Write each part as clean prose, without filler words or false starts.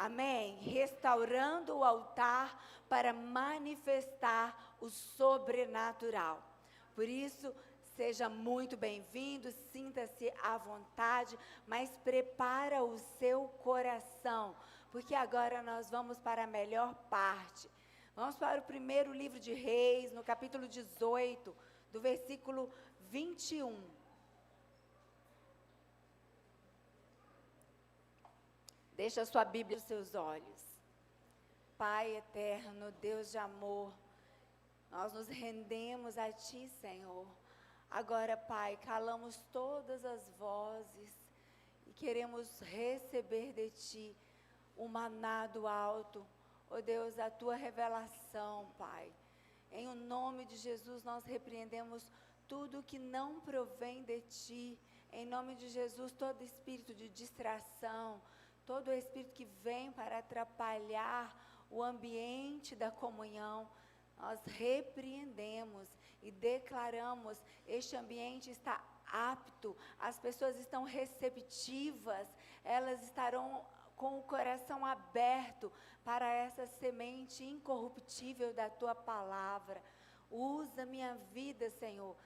Amém? Restaurando o altar para manifestar o sobrenatural. Por isso, seja muito bem-vindo, sinta-se à vontade, mas prepara o seu coração, porque agora nós vamos para a melhor parte. Vamos para o primeiro livro de Reis, no capítulo 18, do versículo 21. Deixa a sua Bíblia aos seus olhos. Pai eterno, Deus de amor, nós nos rendemos a Ti, Senhor. Agora, Pai, calamos todas as vozes e queremos receber de Ti o maná do alto. Ó Deus, a Tua revelação, Pai. Em o nome de Jesus, nós repreendemos tudo que não provém de Ti. Em nome de Jesus, todo espírito de distração, todo espírito que vem para atrapalhar o ambiente da comunhão, nós repreendemos e declaramos: este ambiente está apto, as pessoas estão receptivas, elas estarão com o coração aberto para essa semente incorruptível da Tua palavra. Usa minha vida, Senhor,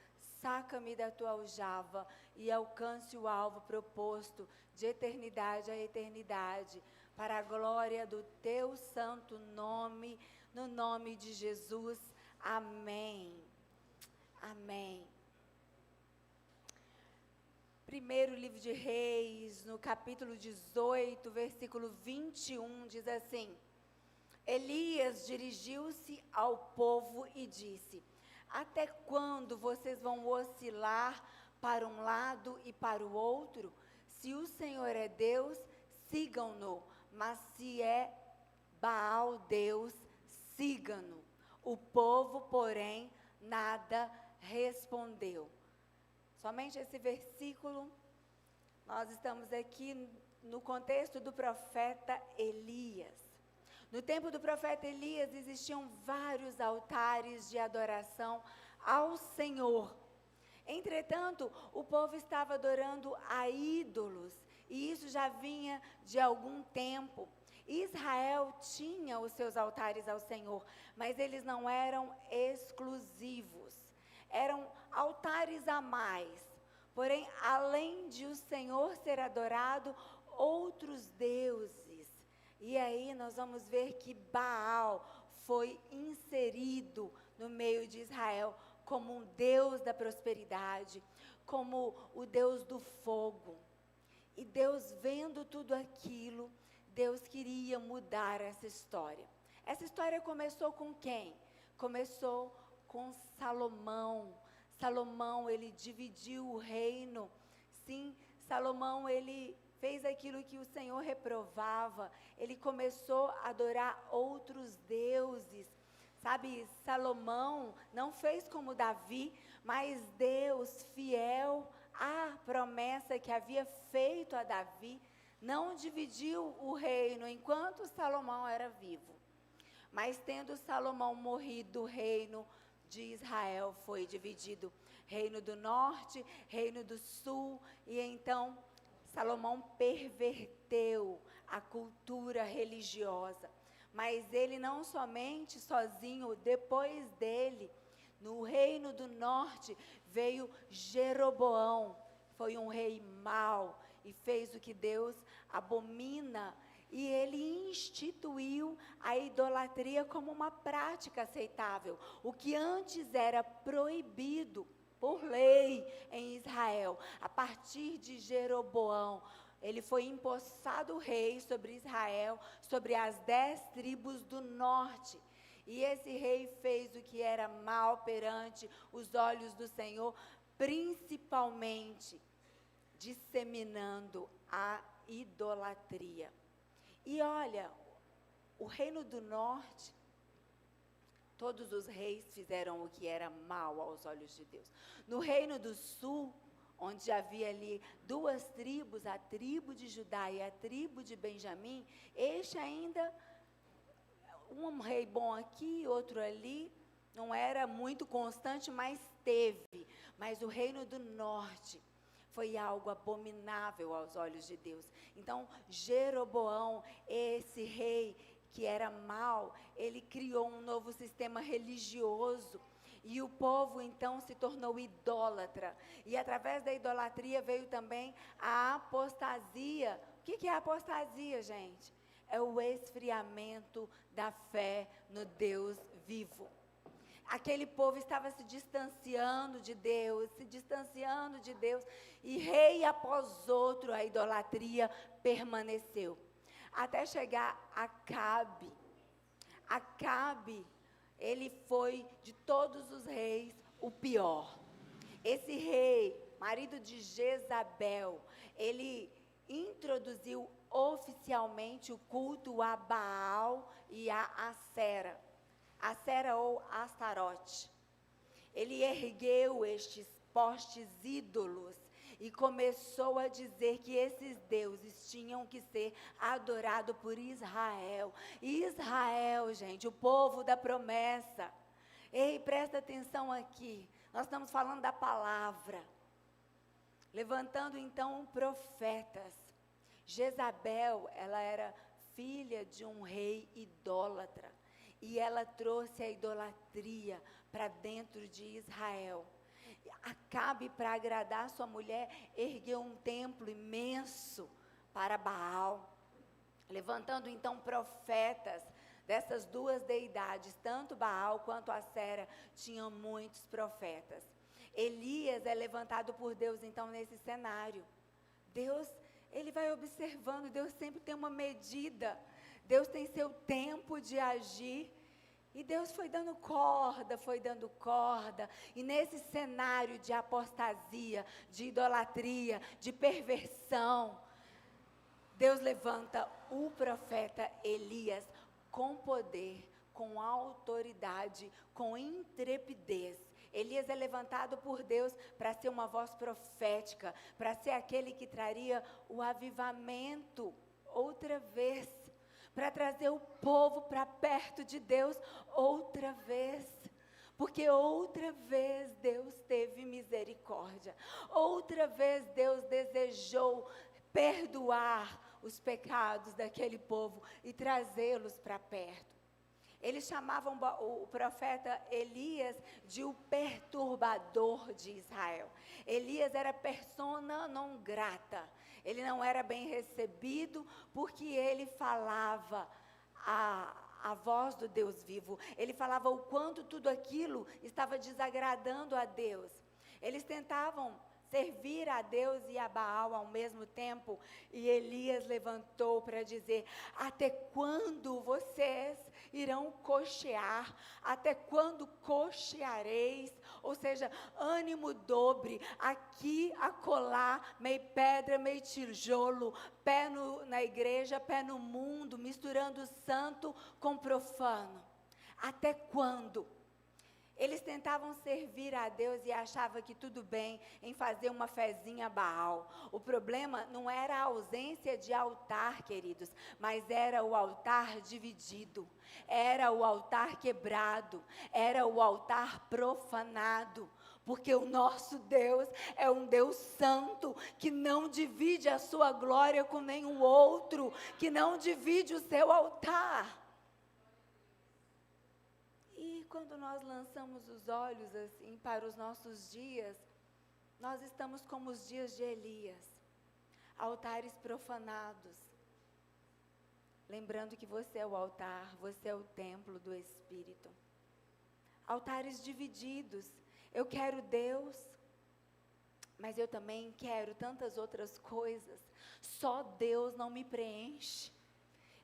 saca-me da Tua aljava e alcance o alvo proposto de eternidade a eternidade, para a glória do Teu santo nome, no nome de Jesus. Amém. Amém. Primeiro livro de Reis, no capítulo 18, versículo 21, diz assim: Elias dirigiu-se ao povo e disse: até quando vocês vão oscilar para um lado e para o outro? Se o Senhor é Deus, sigam-no, mas se é Baal Deus, sigam-no. O povo, porém, nada respondeu. Somente esse versículo, nós estamos aqui no contexto do profeta Elias. No tempo do profeta Elias, existiam vários altares de adoração ao Senhor. Entretanto, o povo estava adorando a ídolos, e isso já vinha de algum tempo. Israel tinha os seus altares ao Senhor, mas eles não eram exclusivos. Eram altares a mais. Porém, além de o Senhor ser adorado, outros deuses. E aí nós vamos ver que Baal foi inserido no meio de Israel como um Deus da prosperidade, como o Deus do fogo. E Deus, vendo tudo aquilo, Deus queria mudar essa história. Essa história começou com quem? Começou com Salomão. Salomão, ele dividiu o reino. Sim, Salomão, ele fez aquilo que o Senhor reprovava. Ele começou a adorar outros deuses. Sabe, Salomão não fez como Davi, mas Deus, fiel à promessa que havia feito a Davi, não dividiu o reino enquanto Salomão era vivo. Mas tendo Salomão morrido, o reino de Israel foi dividido. Reino do norte, reino do sul, e então Salomão perverteu a cultura religiosa. Mas ele não somente sozinho, depois dele, no reino do norte, veio Jeroboão. Foi um rei mau e fez o que Deus abomina. E ele instituiu a idolatria como uma prática aceitável. O que antes era proibido por lei em Israel, a partir de Jeroboão, ele foi empossado rei sobre Israel, sobre as 10 tribos do norte. E esse rei fez o que era mal perante os olhos do Senhor, principalmente disseminando a idolatria. E olha, o reino do norte, todos os reis fizeram o que era mal aos olhos de Deus. No reino do sul, onde havia ali 2 tribos, a tribo de Judá e a tribo de Benjamim, este ainda, um rei bom aqui, outro ali, não era muito constante, mas teve. Mas o reino do norte foi algo abominável aos olhos de Deus. Então, Jeroboão, esse esse rei, que era mau, ele criou um novo sistema religioso. E o povo então se tornou idólatra. E através da idolatria veio também a apostasia. O que é a apostasia, gente? É o esfriamento da fé no Deus vivo. Aquele povo estava se distanciando de Deus, e rei após outro a idolatria permaneceu. Até chegar Acabe. Acabe, ele foi de todos os reis o pior. Esse rei, marido de Jezabel, ele introduziu oficialmente o culto a Baal e a Acera. Acera ou Astarote. Ele ergueu estes postes ídolos e começou a dizer que esses deuses tinham que ser adorados por Israel. Israel, gente, o povo da promessa. Ei, presta atenção aqui. Nós estamos falando da palavra. Levantando então profetas. Jezabel, ela era filha de um rei idólatra. E ela trouxe a idolatria para dentro de Israel. Acabe, para agradar sua mulher, ergueu um templo imenso para Baal. Levantando então profetas dessas duas deidades, tanto Baal quanto Acera, tinham muitos profetas. Elias é levantado por Deus então nesse cenário. Deus, ele vai observando, Deus sempre tem uma medida. Deus tem seu tempo de agir. E Deus foi dando corda. E nesse cenário de apostasia, de idolatria, de perversão, Deus levanta o profeta Elias com poder, com autoridade, com intrepidez. Elias é levantado por Deus para ser uma voz profética, para ser aquele que traria o avivamento outra vez. Para trazer o povo para perto de Deus outra vez. Porque outra vez Deus teve misericórdia. Outra vez Deus desejou perdoar os pecados daquele povo e trazê-los para perto. Eles chamavam o profeta Elias de o perturbador de Israel. Elias era persona non grata. Ele não era bem recebido porque ele falava a voz do Deus vivo. Ele falava o quanto tudo aquilo estava desagradando a Deus. Eles tentavam servir a Deus e a Baal ao mesmo tempo. E Elias levantou para dizer: até quando vocês irão coxear? Até quando coxeareis? Ou seja, ânimo dobre, aqui, acolá, meio pedra, meio tijolo, pé na igreja, pé no mundo, misturando santo com profano. Até quando? Eles tentavam servir a Deus e achavam que tudo bem em fazer uma fezinha a Baal. O problema não era a ausência de altar, queridos, mas era o altar dividido, era o altar quebrado, era o altar profanado. Porque o nosso Deus é um Deus santo, que não divide a sua glória com nenhum outro, que não divide o seu altar. E quando nós lançamos os olhos assim para os nossos dias, nós estamos como os dias de Elias, altares profanados. Lembrando que você é o altar, você é o templo do Espírito. Altares divididos. Eu quero Deus, mas eu também quero tantas outras coisas. Só Deus não me preenche.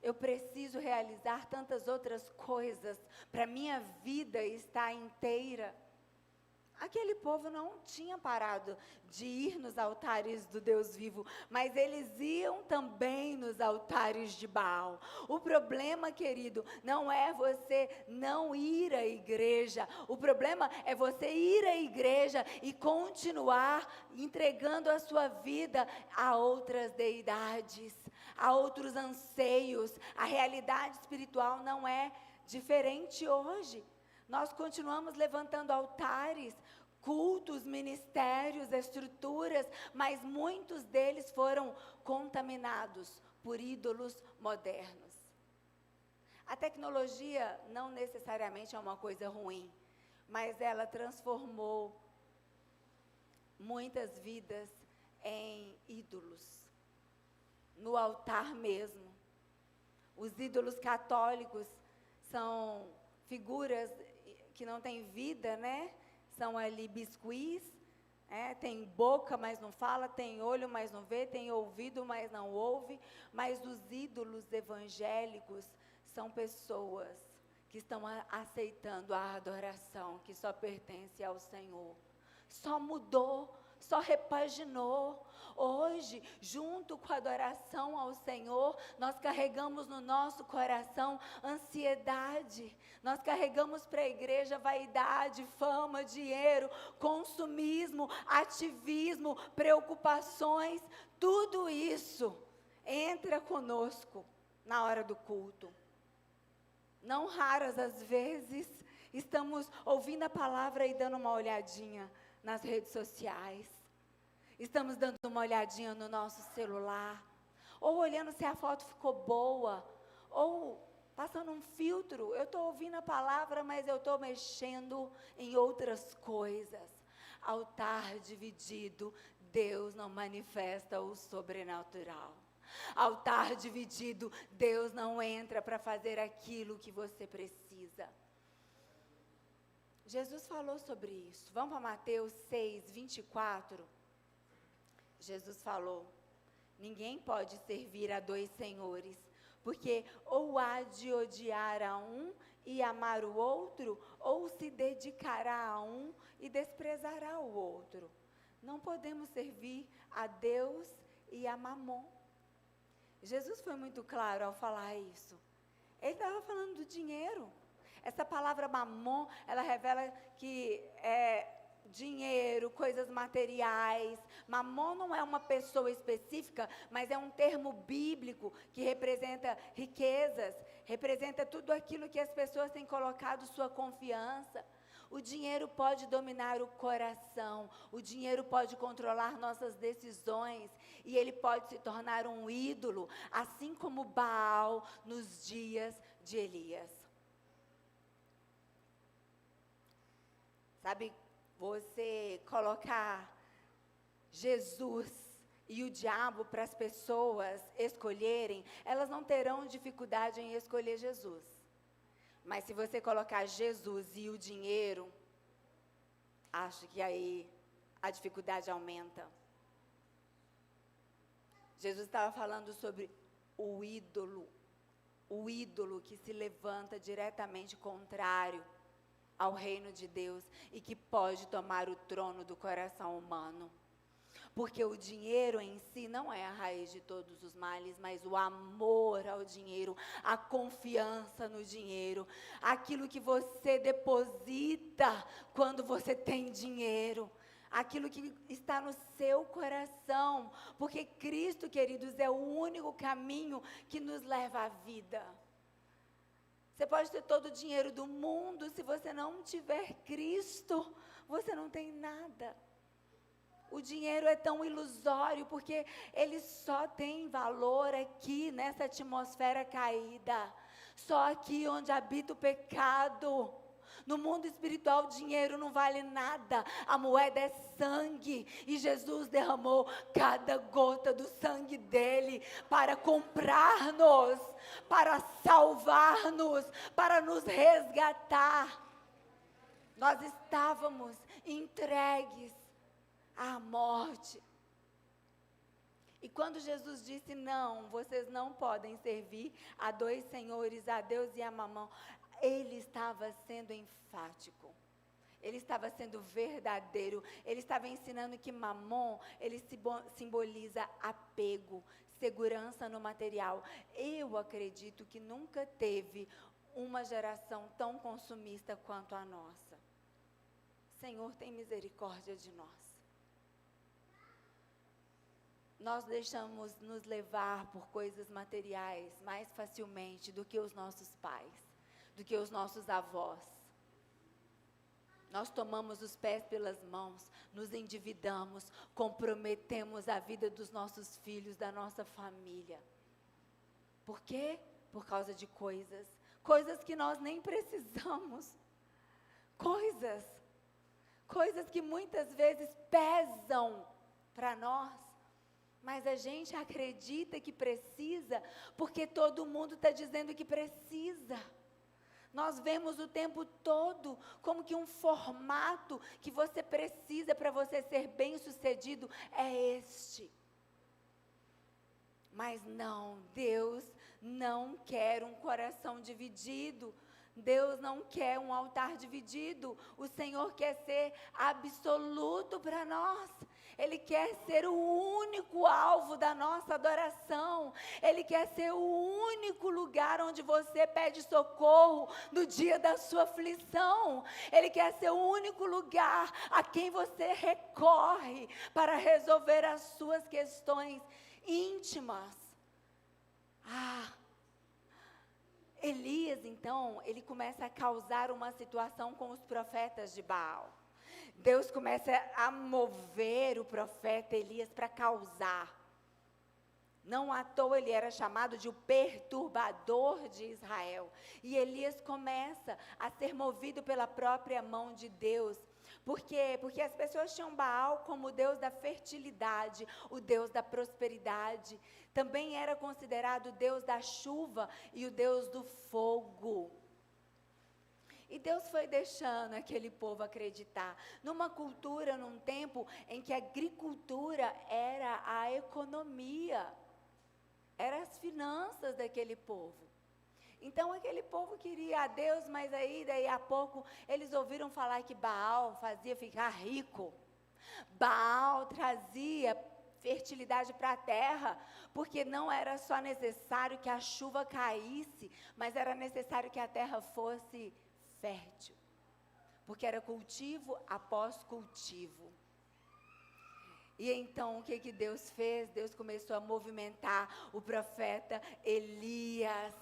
Eu preciso realizar tantas outras coisas para minha vida estar inteira. Aquele povo não tinha parado de ir nos altares do Deus vivo, mas eles iam também nos altares de Baal. O problema, querido, não é você não ir à igreja. O problema é você ir à igreja e continuar entregando a sua vida a outras deidades, a outros anseios. A realidade espiritual não é diferente hoje. Nós continuamos levantando altares, cultos, ministérios, estruturas, mas muitos deles foram contaminados por ídolos modernos. A tecnologia não necessariamente é uma coisa ruim, mas ela transformou muitas vidas em ídolos, no altar mesmo. Os ídolos católicos são figuras que não têm vida, né? São ali biscuits, tem boca, mas não fala, tem olho, mas não vê, tem ouvido, mas não ouve. Mas os ídolos evangélicos são pessoas que estão aceitando a adoração que só pertence ao Senhor. Só mudou, só repaginou. Hoje, junto com a adoração ao Senhor, nós carregamos no nosso coração ansiedade. Nós carregamos para a igreja vaidade, fama, dinheiro, consumismo, ativismo, preocupações. Tudo isso entra conosco na hora do culto. Não raras as vezes, estamos ouvindo a palavra e dando uma olhadinha nas redes sociais. Estamos dando uma olhadinha no nosso celular, ou olhando se a foto ficou boa, ou passando um filtro. Eu estou ouvindo a palavra, mas eu estou mexendo em outras coisas. Altar dividido, Deus não manifesta o sobrenatural. Altar dividido, Deus não entra para fazer aquilo que você precisa. Jesus falou sobre isso. Vamos para Mateus 6, 24. Jesus falou: ninguém pode servir a dois senhores, porque ou há de odiar a um e amar o outro, ou se dedicará a um e desprezará o outro. Não podemos servir a Deus e a Mamon. Jesus foi muito claro ao falar isso. Ele estava falando do dinheiro. Essa palavra mamon, ela revela que é dinheiro, coisas materiais. Mamon não é uma pessoa específica, mas é um termo bíblico que representa riquezas, representa tudo aquilo que as pessoas têm colocado sua confiança. O dinheiro pode dominar o coração, o dinheiro pode controlar nossas decisões e ele pode se tornar um ídolo, assim como Baal nos dias de Elias. Sabe, você colocar Jesus e o diabo para as pessoas escolherem, elas não terão dificuldade em escolher Jesus. Mas se você colocar Jesus e o dinheiro, acho que aí a dificuldade aumenta. Jesus estava falando sobre o ídolo que se levanta diretamente contrário ao reino de Deus e que pode tomar o trono do coração humano. Porque o dinheiro em si não é a raiz de todos os males, mas o amor ao dinheiro, a confiança no dinheiro, aquilo que você deposita quando você tem dinheiro, aquilo que está no seu coração, porque Cristo, queridos, é o único caminho que nos leva à vida. Você pode ter todo o dinheiro do mundo, se você não tiver Cristo, você não tem nada. O dinheiro é tão ilusório, porque ele só tem valor aqui, nessa atmosfera caída. Só aqui onde habita o pecado. No mundo espiritual, o dinheiro não vale nada. A moeda é sangue. E Jesus derramou cada gota do sangue dele para comprar-nos, para salvar-nos, para nos resgatar. Nós estávamos entregues à morte. E quando Jesus disse: não, vocês não podem servir a dois senhores, a Deus e a Mamon, ele estava sendo enfático, ele estava sendo verdadeiro, ele estava ensinando que Mamon, ele simboliza apego, segurança no material. Eu acredito que nunca teve uma geração tão consumista quanto a nossa. Senhor, tem misericórdia de nós. Nós deixamos nos levar por coisas materiais mais facilmente do que os nossos pais, do que os nossos avós. Nós tomamos os pés pelas mãos, nos endividamos, comprometemos a vida dos nossos filhos, da nossa família. Por quê? Por causa de coisas. coisas que nós nem precisamos, coisas que muitas vezes pesam para nós, mas a gente acredita que precisa, porque todo mundo está dizendo que precisa. Nós vemos o tempo todo como que um formato que você precisa para você ser bem-sucedido é este. Mas não, Deus não quer um coração dividido. Deus não quer um altar dividido. O Senhor quer ser absoluto para nós. Ele quer ser o único alvo da nossa adoração. Ele quer ser o único lugar onde você pede socorro no dia da sua aflição. Ele quer ser o único lugar a quem você recorre para resolver as suas questões íntimas. Elias, então, ele começa a causar uma situação com os profetas de Baal. Deus começa a mover o profeta Elias para causar. Não à toa ele era chamado de o perturbador de Israel. E Elias começa a ser movido pela própria mão de Deus. Por quê? Porque as pessoas tinham Baal como o Deus da fertilidade, o Deus da prosperidade. Também era considerado o Deus da chuva e o Deus do fogo. E Deus foi deixando aquele povo acreditar numa cultura, num tempo em que a agricultura era a economia, eram as finanças daquele povo. Então aquele povo queria a Deus, mas daí a pouco eles ouviram falar que Baal fazia ficar rico. Baal trazia fertilidade para a terra, porque não era só necessário que a chuva caísse, mas era necessário que a terra fosse fértil, porque era cultivo após cultivo. E então o que Deus fez? Deus começou a movimentar o profeta Elias.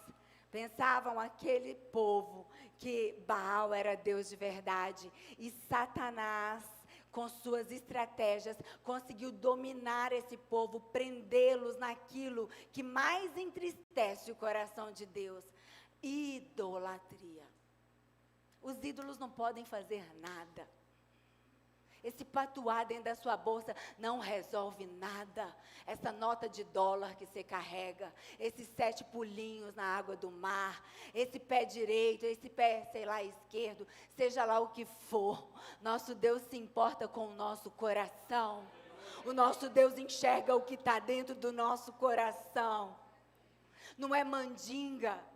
Pensavam aquele povo que Baal era Deus de verdade, e Satanás, com suas estratégias, conseguiu dominar esse povo, prendê-los naquilo que mais entristece o coração de Deus: idolatria. Os ídolos não podem fazer nada. Esse patuá dentro da sua bolsa não resolve nada. Essa nota de dólar que você carrega, esses 7 pulinhos na água do mar, esse pé direito, esse pé, esquerdo, seja lá o que for, nosso Deus se importa com o nosso coração. O nosso Deus enxerga o que está dentro do nosso coração. Não é mandinga.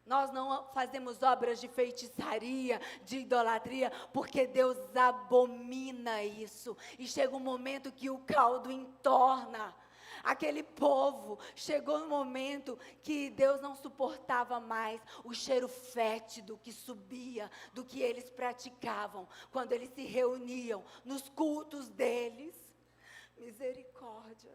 Nós não fazemos obras de feitiçaria, de idolatria, porque Deus abomina isso. E chega um momento que o caldo entorna. Aquele povo, chegou um momento que Deus não suportava mais o cheiro fétido que subia do que eles praticavam, quando eles se reuniam nos cultos deles. Misericórdia.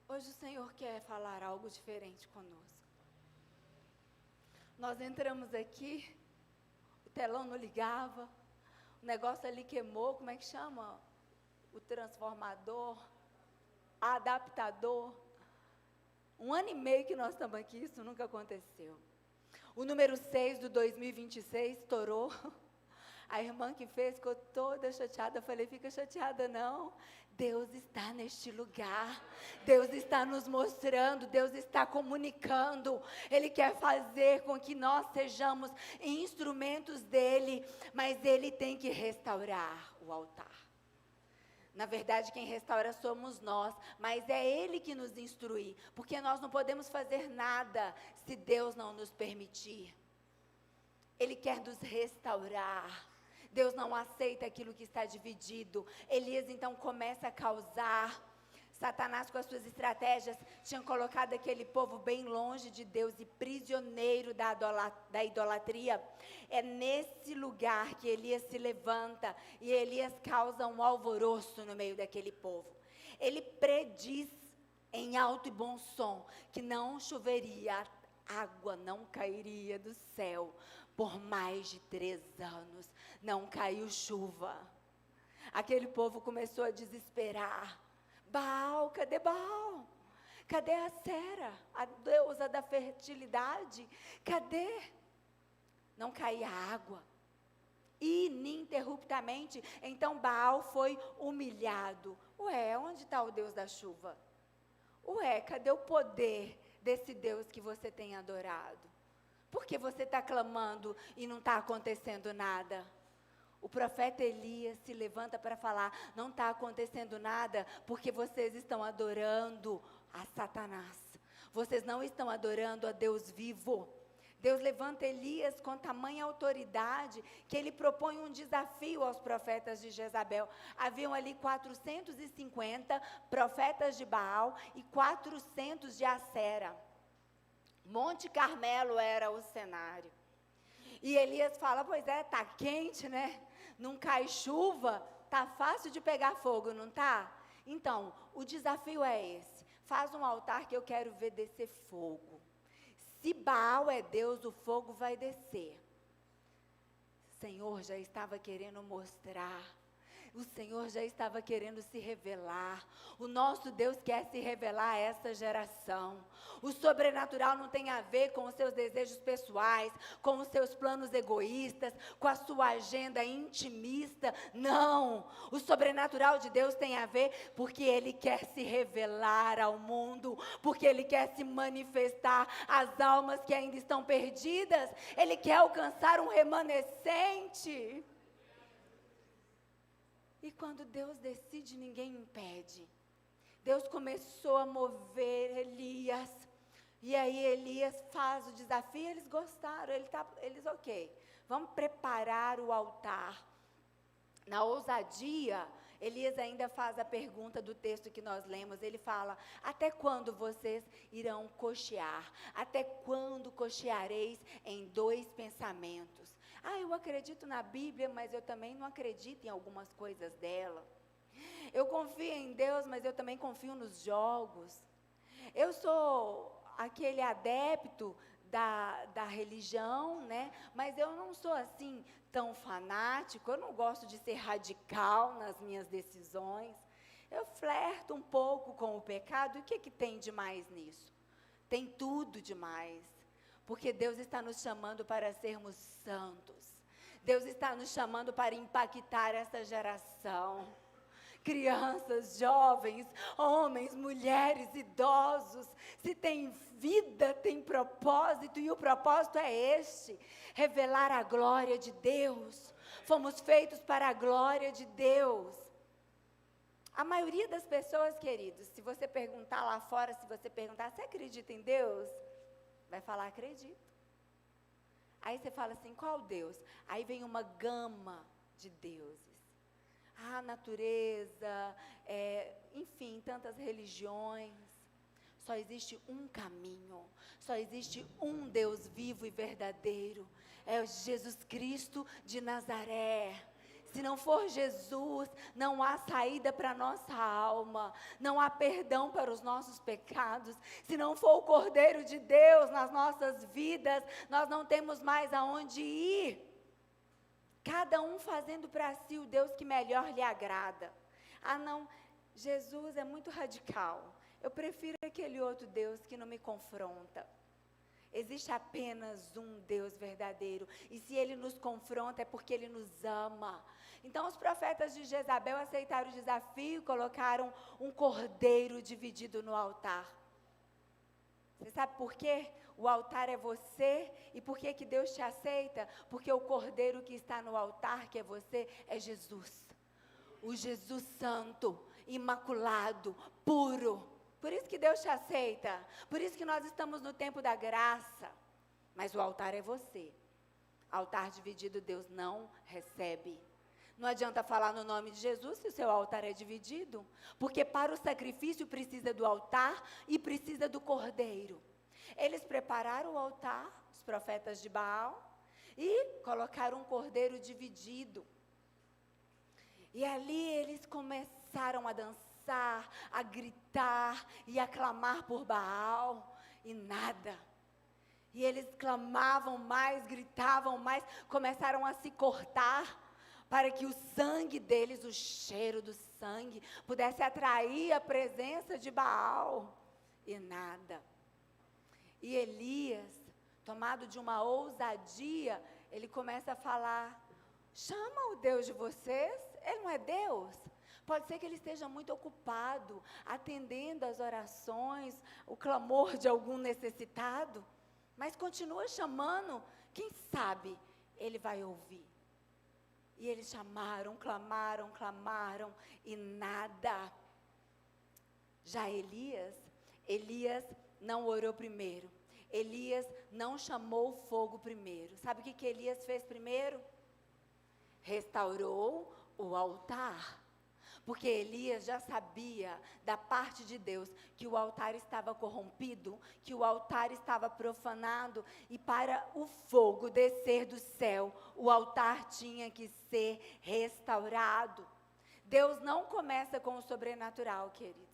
Hoje o Senhor quer falar algo diferente conosco. Nós entramos aqui, o telão não ligava, o negócio ali queimou, como é que chama? O transformador, adaptador. 1 ano e meio que nós estamos aqui, isso nunca aconteceu. O número 6 do 2026 estourou. A irmã que fez ficou toda chateada. Eu falei: fica chateada não. Deus está neste lugar. Deus está nos mostrando. Deus está comunicando. Ele quer fazer com que nós sejamos instrumentos dele. Mas ele tem que restaurar o altar. Na verdade, quem restaura somos nós, mas é Ele que nos instrui, porque nós não podemos fazer nada se Deus não nos permitir. Ele quer nos restaurar. Deus não aceita aquilo que está dividido. Elias então começa a causar. Satanás, com as suas estratégias, tinha colocado aquele povo bem longe de Deus e prisioneiro da idolatria. É nesse lugar que Elias se levanta e Elias causa um alvoroço no meio daquele povo. Ele prediz em alto e bom som que não choveria, água não cairia do céu por mais de 3 anos. Não caiu chuva. Aquele povo começou a desesperar. Baal, cadê Baal? Cadê a Sera, a deusa da fertilidade? Cadê? Não caía água, ininterruptamente. Então Baal foi humilhado. Ué, onde está o Deus da chuva? Ué, cadê o poder desse Deus que você tem adorado? Por que você está clamando e não está acontecendo nada? O profeta Elias se levanta para falar, não está acontecendo nada, porque vocês estão adorando a Satanás. Vocês não estão adorando a Deus vivo. Deus levanta Elias com tamanha autoridade, que ele propõe um desafio aos profetas de Jezabel. Haviam ali 450 profetas de Baal e 400 de Acera. Monte Carmelo era o cenário. E Elias fala, pois é, está quente, né? Não cai chuva, está fácil de pegar fogo, não está? Então, o desafio é esse. Faz um altar que eu quero ver descer fogo. Se Baal é Deus, o fogo vai descer. O Senhor já estava querendo mostrar. O Senhor já estava querendo se revelar. O nosso Deus quer se revelar a essa geração. O sobrenatural não tem a ver com os seus desejos pessoais, com os seus planos egoístas, com a sua agenda intimista. Não! O sobrenatural de Deus tem a ver porque Ele quer se revelar ao mundo, porque Ele quer se manifestar às almas que ainda estão perdidas. Ele quer alcançar um remanescente. E quando Deus decide, ninguém impede. Deus começou a mover Elias. E aí Elias faz o desafio, eles gostaram. Eles, ok, vamos preparar o altar. Na ousadia, Elias ainda faz a pergunta do texto que nós lemos. Ele fala, até quando vocês irão cochear? Até quando cocheareis em dois pensamentos? Eu acredito na Bíblia, mas eu também não acredito em algumas coisas dela. Eu confio em Deus, mas eu também confio nos jogos. Eu sou aquele adepto da religião, né? Mas eu não sou assim tão fanático, eu não gosto de ser radical nas minhas decisões. Eu flerto um pouco com o pecado, e o que tem de mais nisso? Tem tudo de mais. Porque Deus está nos chamando para sermos santos. Deus está nos chamando para impactar essa geração. Crianças, jovens, homens, mulheres, idosos. Se tem vida, tem propósito. E o propósito é este: revelar a glória de Deus. Fomos feitos para a glória de Deus. A maioria das pessoas, queridos, se você perguntar lá fora, se você perguntar, você acredita em Deus? Vai falar, acredito. Aí você fala assim, qual Deus? Aí vem uma gama de deuses. A natureza, enfim, tantas religiões. Só existe um caminho, só existe um Deus vivo e verdadeiro. É Jesus Cristo de Nazaré. Se não for Jesus, não há saída para a nossa alma, não há perdão para os nossos pecados. Se não for o Cordeiro de Deus nas nossas vidas, nós não temos mais aonde ir. Cada um fazendo para si o Deus que melhor lhe agrada. Não, Jesus é muito radical. Eu prefiro aquele outro Deus que não me confronta. Existe apenas um Deus verdadeiro. E se Ele nos confronta é porque Ele nos ama. Então os profetas de Jezabel aceitaram o desafio e colocaram um cordeiro dividido no altar. Você sabe por quê? O altar é você. E por que que Deus te aceita? Porque o cordeiro que está no altar, que é você, é Jesus. O Jesus santo, imaculado, puro. Por isso que Deus te aceita. Por isso que nós estamos no tempo da graça. Mas o altar é você. Altar dividido Deus não recebe. Não adianta falar no nome de Jesus se o seu altar é dividido. Porque para o sacrifício precisa do altar e precisa do cordeiro. Eles prepararam o altar, os profetas de Baal, e colocaram um cordeiro dividido. E ali eles começaram a dançar, a gritar e a clamar por Baal, e nada. E eles clamavam mais, gritavam mais, começaram a se cortar, para que o sangue deles, o cheiro do sangue, pudesse atrair a presença de Baal. E nada. E Elias, tomado de uma ousadia, ele começa a falar: chama o Deus de vocês, ele não é Deus? Pode ser que ele esteja muito ocupado, atendendo às orações, o clamor de algum necessitado, mas continua chamando, quem sabe ele vai ouvir. E eles chamaram, clamaram, e nada. Já Elias não orou primeiro. Elias não chamou o fogo primeiro. Sabe o que Elias fez primeiro? Restaurou o altar. Porque Elias já sabia da parte de Deus que o altar estava corrompido, que o altar estava profanado, e para o fogo descer do céu, o altar tinha que ser restaurado. Deus não começa com o sobrenatural, queridos.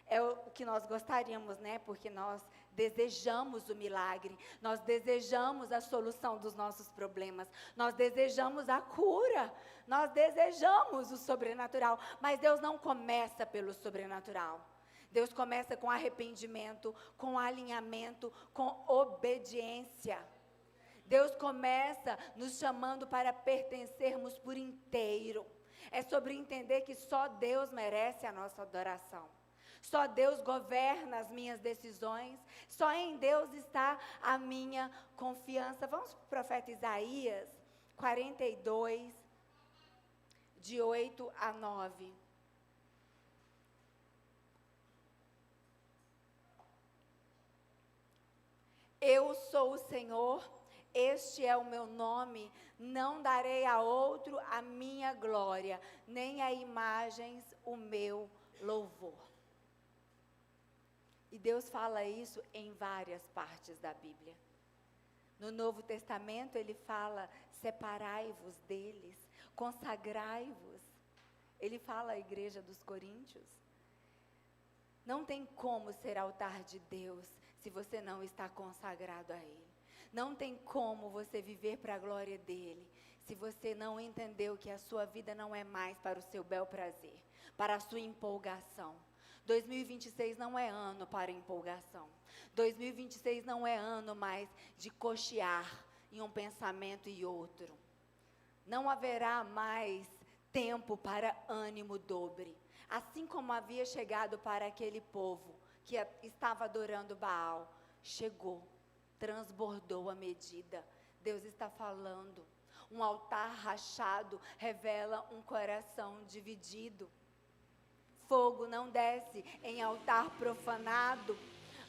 É o que nós gostaríamos, né? Porque nós desejamos o milagre, nós desejamos a solução dos nossos problemas, nós desejamos a cura, nós desejamos o sobrenatural, mas Deus não começa pelo sobrenatural. Deus começa com arrependimento, com alinhamento, com obediência. Deus começa nos chamando para pertencermos por inteiro. É sobre entender que só Deus merece a nossa adoração. Só Deus governa as minhas decisões, só em Deus está a minha confiança. Vamos para o profeta Isaías 42, de 8 a 9. Eu sou o Senhor, este é o meu nome, não darei a outro a minha glória, nem a imagens o meu louvor. E Deus fala isso em várias partes da Bíblia. No Novo Testamento ele fala: separai-vos deles, consagrai-vos. Ele fala à igreja dos Coríntios. Não tem como ser altar de Deus se você não está consagrado a Ele. Não tem como você viver para a glória dEle se você não entendeu que a sua vida não é mais para o seu bel prazer, para a sua empolgação. 2026 não é ano para empolgação. 2026 não é ano mais de cochear em um pensamento e outro. Não haverá mais tempo para ânimo dobre. Assim como havia chegado para aquele povo que estava adorando Baal, chegou, transbordou a medida. Deus está falando. Um altar rachado revela um coração dividido. Fogo não desce em altar profanado.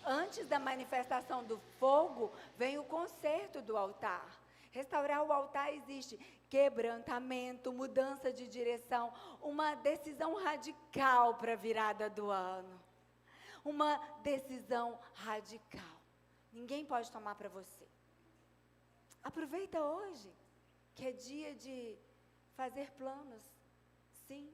Antes da manifestação do fogo, vem o conserto do altar. Restaurar o altar existe quebrantamento, mudança de direção, uma decisão radical para a virada do ano. Uma decisão radical. Ninguém pode tomar para você. Aproveita hoje, que é dia de fazer planos. Sim.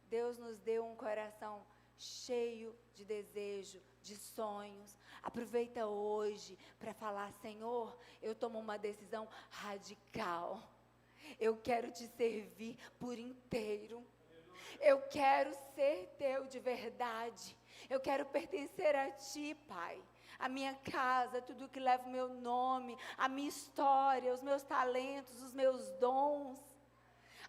Deus nos deu um coração cheio de desejo, de sonhos. Aproveita hoje para falar: Senhor, eu tomo uma decisão radical. Eu quero te servir por inteiro. Eu quero ser teu de verdade. Eu quero pertencer a ti, Pai. A minha casa, tudo que leva o meu nome, a minha história, os meus talentos, os meus dons.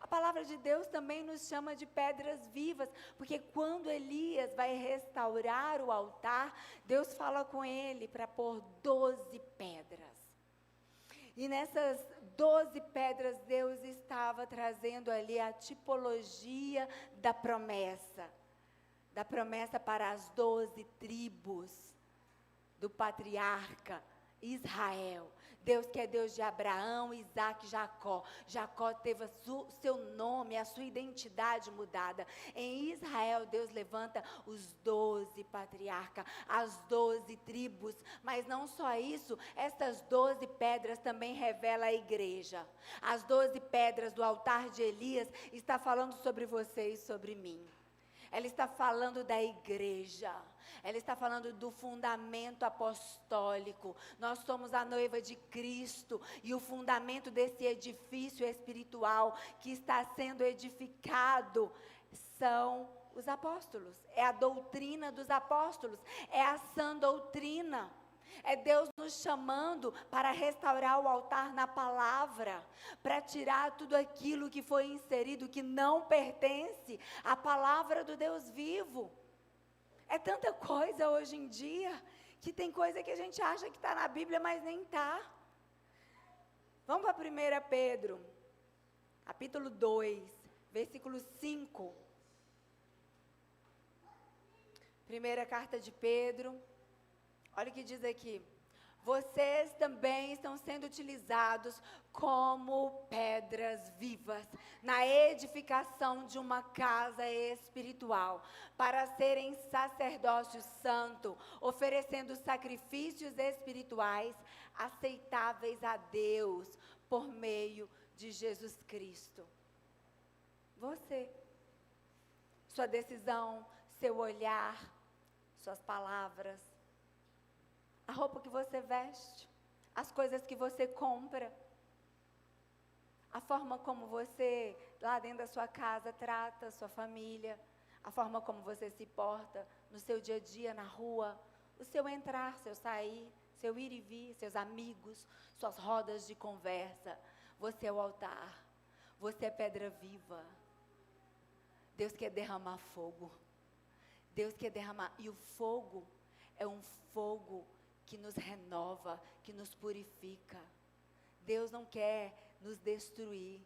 A palavra de Deus também nos chama de pedras vivas, porque quando Elias vai restaurar o altar, Deus fala com ele para pôr 12 pedras. E nessas 12 pedras, Deus estava trazendo ali a tipologia da promessa para as 12 tribos do patriarca Israel. Deus que é Deus de Abraão, Isaac e Jacó. Jacó teve seu nome, a sua identidade mudada. Em Israel, Deus levanta os 12 patriarcas, as 12 tribos. Mas não só isso, essas 12 pedras também revelam a igreja. As 12 pedras do altar de Elias está falando sobre você e sobre mim. Ela está falando da igreja. Ela está falando do fundamento apostólico. Nós somos a noiva de Cristo. E o fundamento desse edifício espiritual que está sendo edificado são os apóstolos, é a doutrina dos apóstolos, é a sã doutrina. É Deus nos chamando para restaurar o altar na palavra, para tirar tudo aquilo que foi inserido, que não pertence à palavra do Deus vivo. É tanta coisa hoje em dia, que tem coisa que a gente acha que está na Bíblia, mas nem está. Vamos para 1 Pedro, capítulo 2, versículo 5. Primeira carta de Pedro. Olha o que diz aqui. Vocês também estão sendo utilizados como pedras vivas na edificação de uma casa espiritual, para serem sacerdócio santo, oferecendo sacrifícios espirituais aceitáveis a Deus por meio de Jesus Cristo. Você, sua decisão, seu olhar, suas palavras, a roupa que você veste, as coisas que você compra, a forma como você, lá dentro da sua casa, trata a sua família, a forma como você se porta no seu dia a dia, na rua, o seu entrar, seu sair, seu ir e vir, seus amigos, suas rodas de conversa. Você é o altar, você é pedra viva. Deus quer derramar fogo. Deus quer derramar, e o fogo é um fogo que nos renova, que nos purifica. Deus não quer nos destruir,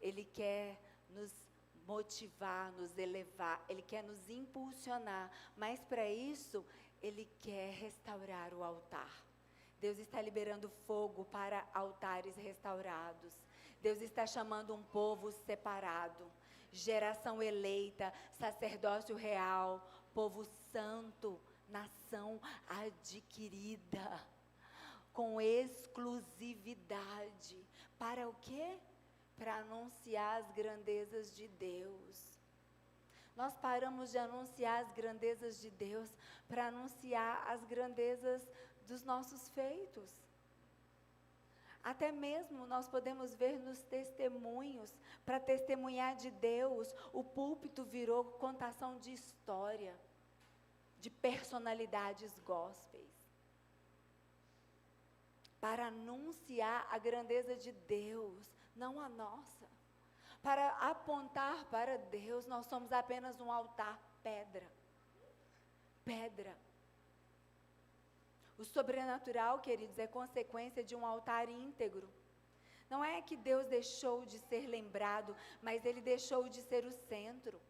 Ele quer nos motivar, nos elevar, Ele quer nos impulsionar, mas para isso, Ele quer restaurar o altar. Deus está liberando fogo para altares restaurados. Deus está chamando um povo separado, geração eleita, sacerdócio real, povo santo, nação adquirida, com exclusividade. Para o quê? Para anunciar as grandezas de Deus. Nós paramos de anunciar as grandezas de Deus para anunciar as grandezas dos nossos feitos. Até mesmo nós podemos ver nos testemunhos, para testemunhar de Deus, o púlpito virou contação de história, de personalidades gospels, para anunciar a grandeza de Deus, não a nossa, para apontar para Deus. Nós somos apenas um altar pedra. O sobrenatural, queridos, é consequência de um altar íntegro. Não é que Deus deixou de ser lembrado, mas Ele deixou de ser o centro.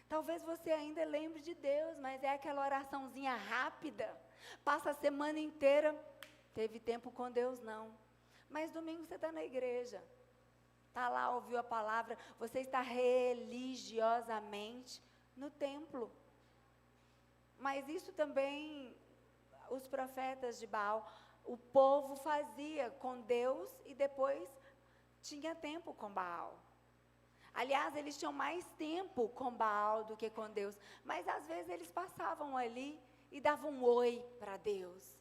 Talvez você ainda lembre de Deus, mas é aquela oraçãozinha rápida. Passa a semana inteira, teve tempo com Deus não. Mas domingo você está na igreja. Está lá, ouviu a palavra, você está religiosamente no templo. Mas isso também, os profetas de Baal, o povo fazia com Deus e depois tinha tempo com Baal. Aliás, eles tinham mais tempo com Baal do que com Deus, mas às vezes eles passavam ali e davam um oi para Deus.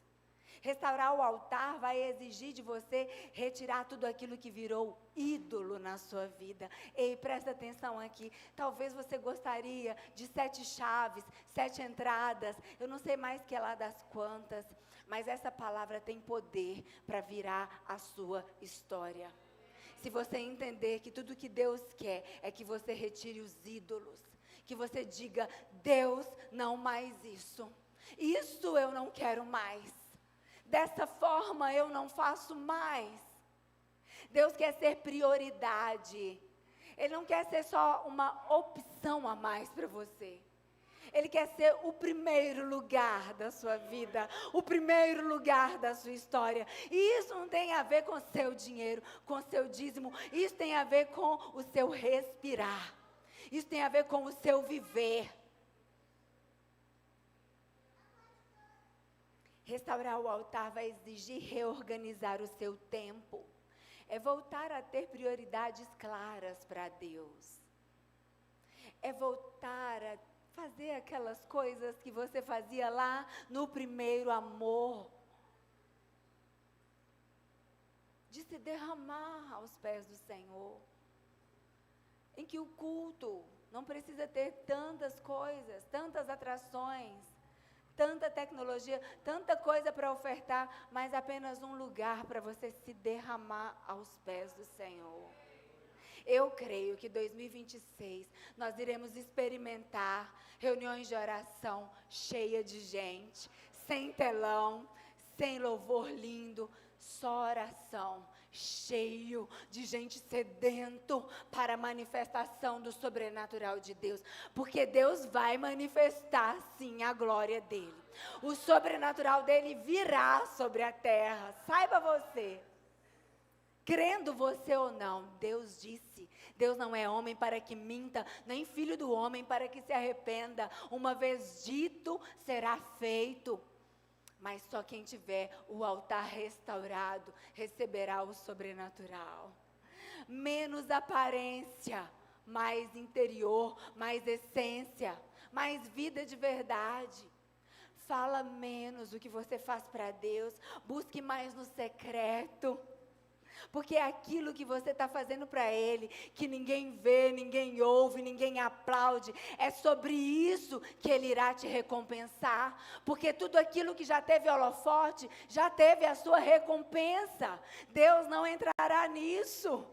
Restaurar o altar vai exigir de você retirar tudo aquilo que virou ídolo na sua vida. Ei, presta atenção aqui. Talvez você gostaria de 7 chaves, 7 entradas. Eu não sei mais que é lá das quantas. Mas essa palavra tem poder para virar a sua história. Se você entender que tudo que Deus quer é que você retire os ídolos. Que você diga, Deus, não mais isso. Isso eu não quero mais. Dessa forma eu não faço mais. Deus quer ser prioridade. Ele não quer ser só uma opção a mais para você. Ele quer ser o primeiro lugar da sua vida, o primeiro lugar da sua história. E isso não tem a ver com o seu dinheiro, com o seu dízimo. Isso tem a ver com o seu respirar. Isso tem a ver com o seu viver. Restaurar o altar vai exigir reorganizar o seu tempo. É voltar a ter prioridades claras para Deus. É voltar a fazer aquelas coisas que você fazia lá no primeiro amor. De se derramar aos pés do Senhor. Em que o culto Não precisa ter tantas coisas, tantas atrações, tanta tecnologia, tanta coisa para ofertar, mas apenas um lugar para você se derramar aos pés do Senhor. Eu creio que 2026 nós iremos experimentar reuniões de oração cheia de gente, sem telão, sem louvor lindo, só oração, cheio de gente sedento para a manifestação do sobrenatural de Deus, porque Deus vai manifestar sim a glória dele, o sobrenatural dele virá sobre a terra, saiba você, crendo você ou não, Deus disse, Deus não é homem para que minta, nem filho do homem para que se arrependa, uma vez dito será feito. Mas só quem tiver o altar restaurado receberá o sobrenatural. Menos aparência, mais interior, mais essência, mais vida de verdade. Fala menos o que você faz para Deus, busque mais no secreto. Porque é aquilo que você está fazendo para Ele, que ninguém vê, ninguém ouve, ninguém aplaude, é sobre isso que Ele irá te recompensar. Porque tudo aquilo que já teve holofote, já teve a sua recompensa. Deus não entrará nisso.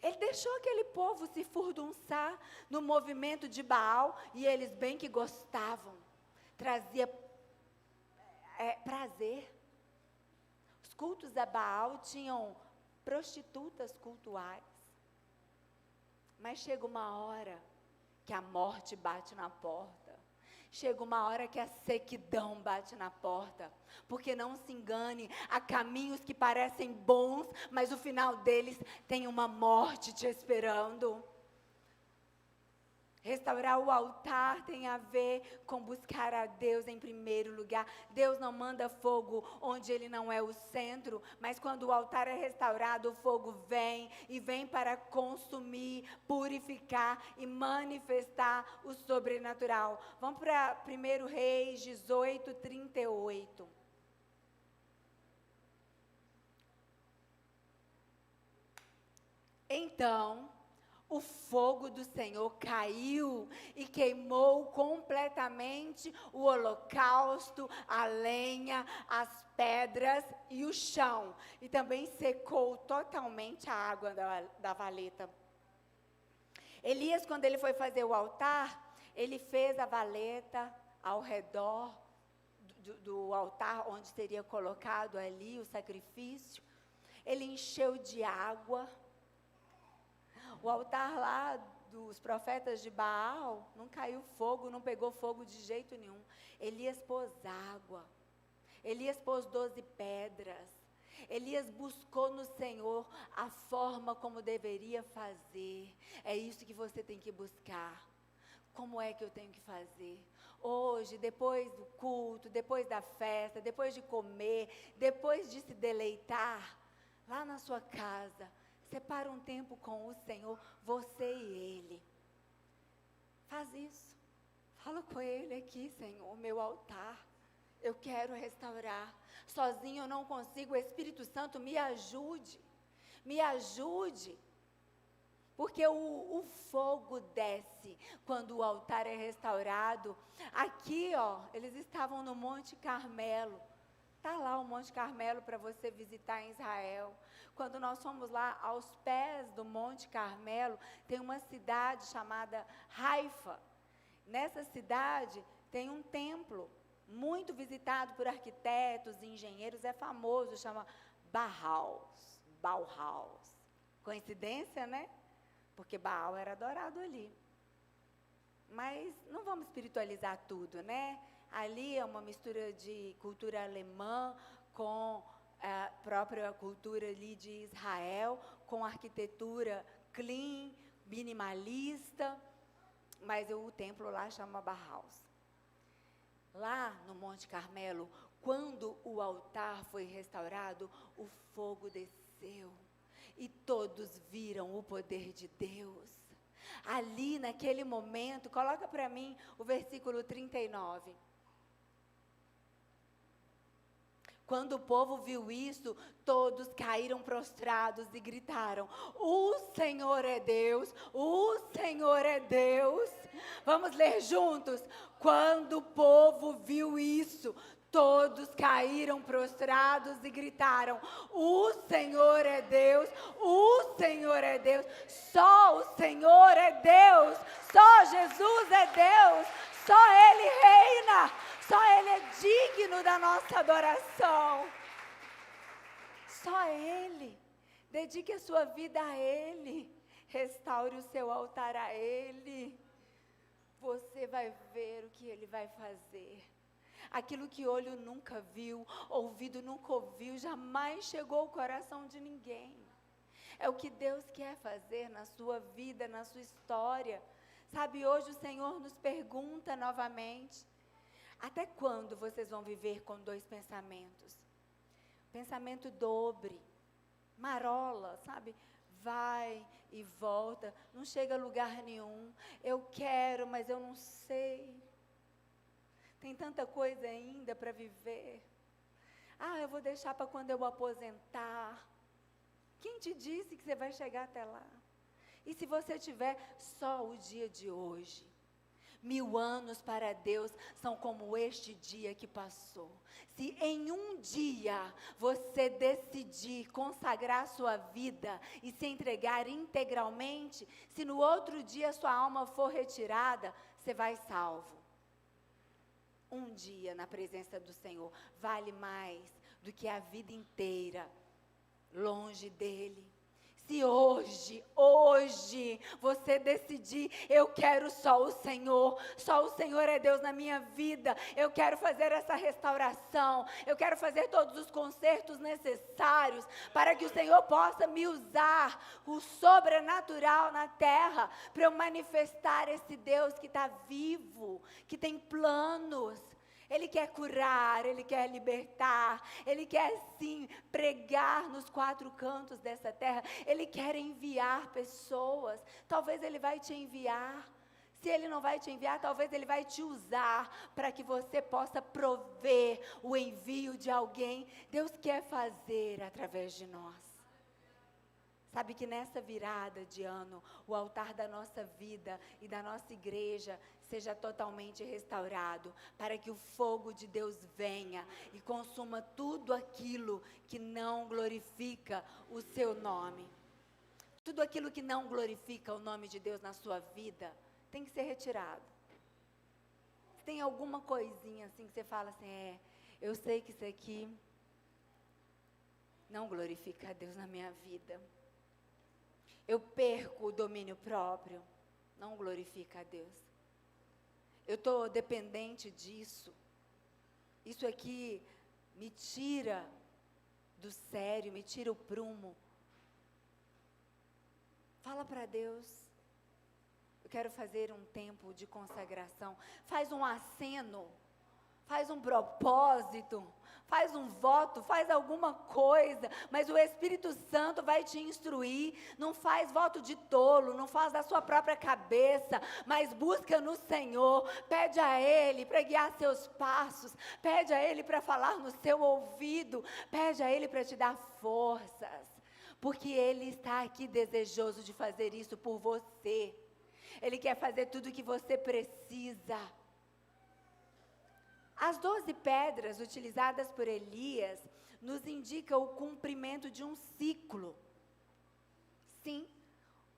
Ele deixou aquele povo se furdunçar no movimento de Baal, e eles bem que gostavam, trazia prazer. Cultos a Baal tinham prostitutas cultuais, mas chega uma hora que a morte bate na porta, chega uma hora que a sequidão bate na porta, porque não se engane, há caminhos que parecem bons, mas o final deles tem uma morte te esperando. Restaurar o altar tem a ver com buscar a Deus em primeiro lugar. Deus não manda fogo onde Ele não é o centro, mas quando o altar é restaurado, o fogo vem, e vem para consumir, purificar e manifestar o sobrenatural. Vamos para 1 Reis 18, 38. Então o fogo do Senhor caiu e queimou completamente o holocausto, a lenha, as pedras e o chão. E também secou totalmente a água da valeta. Elias, quando ele foi fazer o altar, ele fez a valeta ao redor do altar, onde seria colocado ali o sacrifício. Ele encheu de água. O altar lá dos profetas de Baal, não caiu fogo, não pegou fogo de jeito nenhum. Elias pôs água, Elias pôs 12 pedras, Elias buscou no Senhor a forma como deveria fazer. É isso que você tem que buscar. Como é que eu tenho que fazer? Hoje, depois do culto, depois da festa, depois de comer, depois de se deleitar, lá na sua casa, separa um tempo com o Senhor, você e Ele. Faz isso. Fala com Ele aqui, Senhor, meu altar. Eu quero restaurar. Sozinho eu não consigo. O Espírito Santo me ajude. Me ajude. Porque o fogo desce quando o altar é restaurado. Aqui, eles estavam no Monte Carmelo. Está lá o Monte Carmelo para você visitar em Israel. Quando nós fomos lá aos pés do Monte Carmelo, tem uma cidade chamada Haifa. Nessa cidade tem um templo muito visitado por arquitetos e engenheiros, é famoso, chama Bauhaus. Coincidência, né? Porque Baal era adorado ali. Mas não vamos espiritualizar tudo, né? Ali é uma mistura de cultura alemã com a própria cultura ali de Israel, com arquitetura clean, minimalista, mas o templo lá chama Bauhaus. Lá no Monte Carmelo, quando o altar foi restaurado, o fogo desceu e todos viram o poder de Deus. Ali naquele momento, coloca para mim o versículo 39. Quando o povo viu isso, todos caíram prostrados e gritaram: o Senhor é Deus, o Senhor é Deus. Vamos ler juntos? Quando o povo viu isso, todos caíram prostrados e gritaram: o Senhor é Deus, o Senhor é Deus, só o Senhor é Deus, só Jesus é Deus, só Ele reina, só Ele é digno da nossa adoração. Só Ele. Dedique a sua vida a Ele, restaure o seu altar a Ele. Você vai ver o que Ele vai fazer. Aquilo que olho nunca viu, ouvido nunca ouviu, jamais chegou ao coração de ninguém. É o que Deus quer fazer na sua vida, na sua história. Sabe, hoje o Senhor nos pergunta novamente: até quando vocês vão viver com dois pensamentos? Pensamento dobre, marola, sabe? Vai e volta, não chega a lugar nenhum. Eu quero, mas eu não sei. Tem tanta coisa ainda para viver. Eu vou deixar para quando eu aposentar. Quem te disse que você vai chegar até lá? E se você tiver só o dia de hoje? 1000 anos para Deus são como este dia que passou. Se em um dia você decidir consagrar sua vida e se entregar integralmente, se no outro dia sua alma for retirada, você vai salvo. Um dia na presença do Senhor vale mais do que a vida inteira longe dEle. Se hoje você decidir: eu quero só o Senhor é Deus na minha vida, eu quero fazer essa restauração, eu quero fazer todos os consertos necessários para que o Senhor possa me usar, o sobrenatural na terra, para eu manifestar esse Deus que está vivo, que tem planos. Ele quer curar, Ele quer libertar, Ele quer sim pregar nos 4 cantos dessa terra. Ele quer enviar pessoas. Talvez Ele vai te enviar. Se Ele não vai te enviar, talvez Ele vai te usar para que você possa prover o envio de alguém. Deus quer fazer através de nós. Sabe que nessa virada de ano, o altar da nossa vida e da nossa igreja seja totalmente restaurado, para que o fogo de Deus venha e consuma tudo aquilo que não glorifica o seu nome. Tudo aquilo que não glorifica o nome de Deus na sua vida, tem que ser retirado. Se tem alguma coisinha assim que você fala assim: eu sei que isso aqui não glorifica a Deus na minha vida. Eu perco o domínio próprio, não glorifica a Deus. Eu estou dependente disso. Isso aqui me tira do sério, me tira o prumo. Fala para Deus: eu quero fazer um tempo de consagração. Faz um aceno, faz um propósito, faz um voto, faz alguma coisa, mas o Espírito Santo vai te instruir. Não faz voto de tolo, não faz da sua própria cabeça, mas busca no Senhor, pede a Ele para guiar seus passos, pede a Ele para falar no seu ouvido, pede a Ele para te dar forças, porque Ele está aqui desejoso de fazer isso por você. Ele quer fazer tudo o que você precisa. As 12 pedras utilizadas por Elias nos indicam o cumprimento de um ciclo. Sim,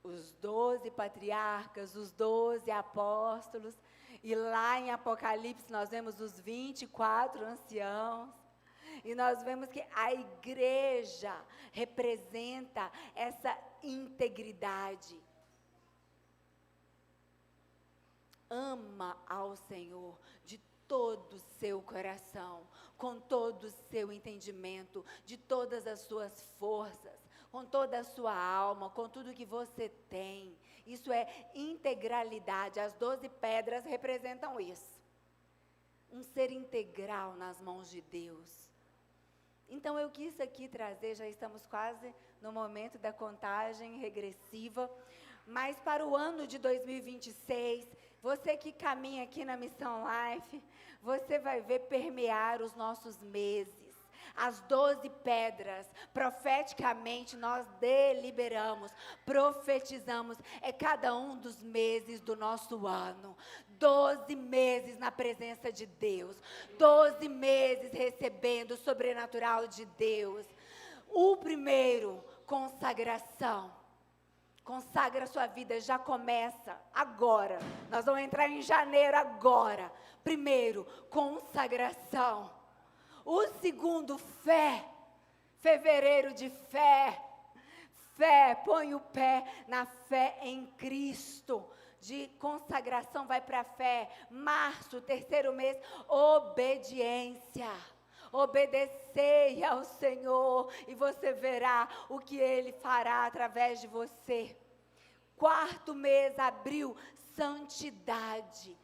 os 12 patriarcas, os 12 apóstolos, e lá em Apocalipse nós vemos os 24 anciãos, e nós vemos que a igreja representa essa integridade. Ama ao Senhor de todo o seu coração, com todo o seu entendimento, de todas as suas forças, com toda a sua alma, com tudo que você tem. Isso é integralidade. As 12 pedras representam isso. Um ser integral nas mãos de Deus. Então eu quis aqui trazer, já estamos quase no momento da contagem regressiva, mas para o ano de 2026, você que caminha aqui na Missão Life, você vai ver permear os nossos meses. As 12 pedras, profeticamente nós deliberamos, profetizamos, é cada um dos meses do nosso ano. 12 meses na presença de Deus, 12 meses recebendo o sobrenatural de Deus. O primeiro, consagração. Consagra a sua vida, já começa agora. Nós vamos entrar em janeiro agora. Primeiro, consagração. O segundo, fé. Fevereiro de fé. Fé, põe o pé na fé em Cristo. De consagração vai para a fé. Março, terceiro mês, obediência. Obedecei ao Senhor e você verá o que Ele fará através de você. Quarto mês, abril, santidade.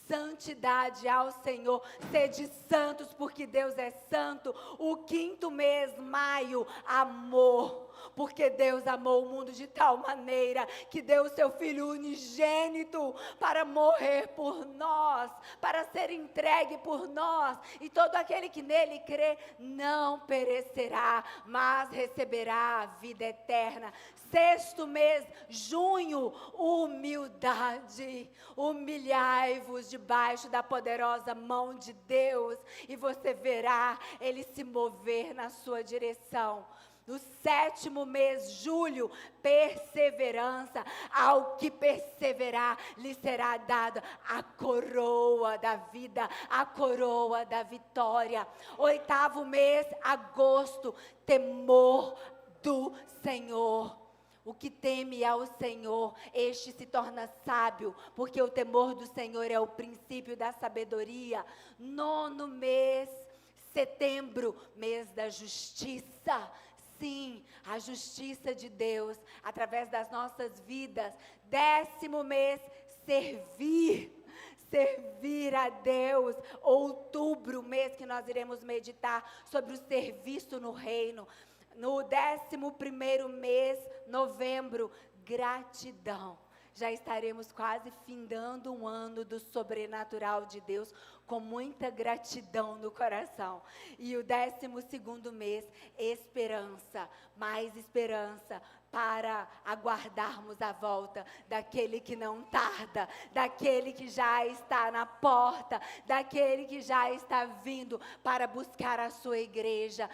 Santidade ao Senhor, sede santos porque Deus é santo. O quinto mês, maio, amor, porque Deus amou o mundo de tal maneira que deu o seu Filho unigênito para morrer por nós, para ser entregue por nós, e todo aquele que nele crê não perecerá, mas receberá a vida eterna. Sexto mês, junho, humildade. Humilhai-vos debaixo da poderosa mão de Deus e você verá Ele se mover na sua direção. No sétimo mês, julho, perseverança. Ao que perseverar, lhe será dada a coroa da vida, a coroa da vitória. Oitavo mês, agosto, temor do Senhor. O que teme ao Senhor, este se torna sábio, porque o temor do Senhor é o princípio da sabedoria. Nono mês, setembro, mês da justiça. Sim, a justiça de Deus, através das nossas vidas. Décimo mês, servir. Servir a Deus. Outubro, mês que nós iremos meditar sobre o serviço no reino. No 11º mês, novembro, gratidão. Já estaremos quase findando um ano do sobrenatural de Deus, com muita gratidão no coração. E o 12º mês, esperança, mais esperança, para aguardarmos a volta daquele que não tarda, daquele que já está na porta, daquele que já está vindo para buscar a sua igreja.